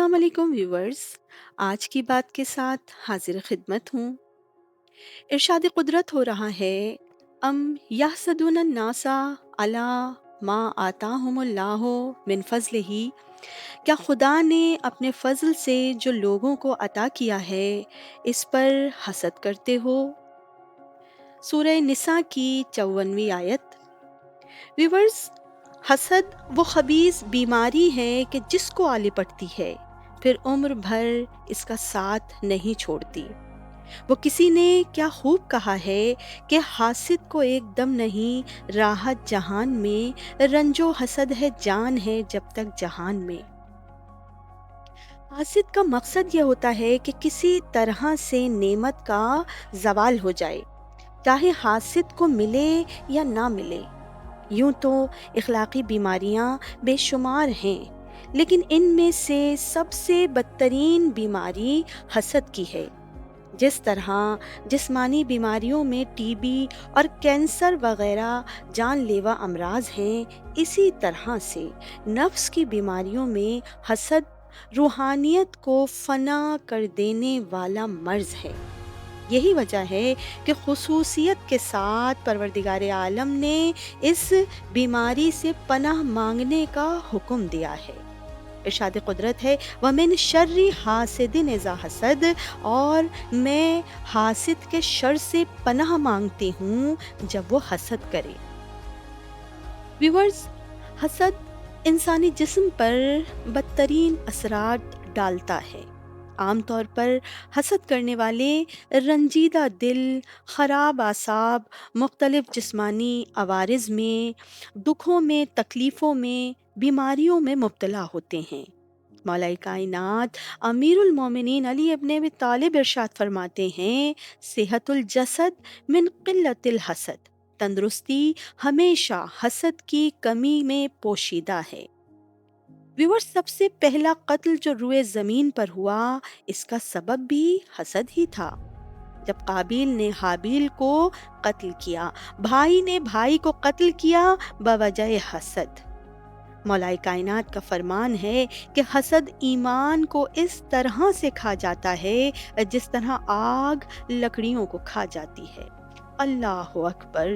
السلام علیکم ویورز، آج کی بات کے ساتھ حاضر خدمت ہوں۔ ارشاد قدرت ہو رہا ہے، ام یحسدون الناس علی ما آتاہم اللہ من فضلہ، کیا خدا نے اپنے فضل سے جو لوگوں کو عطا کیا ہے اس پر حسد کرتے ہو؟ سورہ نساء کی 54ویں آیت۔ ویورز، حسد وہ خبیث بیماری ہے کہ جس کو آ لپٹتی ہے پھر عمر بھر اس کا ساتھ نہیں چھوڑتی۔ وہ کسی نے کیا خوب کہا ہے کہ حاسد کو ایک دم نہیں راحت جہان میں، رنج و حسد ہے جان ہے جب تک جہان میں۔ حاسد کا مقصد یہ ہوتا ہے کہ کسی طرح سے نعمت کا زوال ہو جائے، چاہے حاسد کو ملے یا نہ ملے۔ یوں تو اخلاقی بیماریاں بے شمار ہیں، لیکن ان میں سے سب سے بدترین بیماری حسد کی ہے۔ جس طرح جسمانی بیماریوں میں ٹی بی اور کینسر وغیرہ جان لیوا امراض ہیں، اسی طرح سے نفس کی بیماریوں میں حسد روحانیت کو فنا کر دینے والا مرض ہے۔ یہی وجہ ہے کہ خصوصیت کے ساتھ پروردگار عالم نے اس بیماری سے پناہ مانگنے کا حکم دیا ہے۔ ارشاد قدرت ہے، وَمِن شَرِّ حَاسِدٍ اِذَا حَسَدَ، اور میں حاسد کے شر سے پناہ مانگتی ہوں جب وہ حسد کرے۔ ویورز، حسد انسانی جسم پر بدترین اثرات ڈالتا ہے۔ عام طور پر حسد کرنے والے رنجیدہ دل، خراب اعصاب، مختلف جسمانی عوارض میں، دکھوں میں، تکلیفوں میں، بیماریوں میں مبتلا ہوتے ہیں۔ مولا کائنات امیر المومنین علی ابن ابی طالب ارشاد فرماتے ہیں، صحت الجسد من قلت الحسد، تندرستی ہمیشہ حسد کی کمی میں پوشیدہ ہے۔ ویور، سب سے پہلا قتل جو روئے زمین پر ہوا، اس کا سبب بھی حسد ہی تھا۔ جب قابیل نے حابیل کو قتل کیا، بھائی نے بھائی کو قتل کیا بوجہ حسد۔ مولا کائنات کا فرمان ہے کہ حسد ایمان کو اس طرح سے کھا جاتا ہے جس طرح آگ لکڑیوں کو کھا جاتی ہے۔ اللہ اکبر۔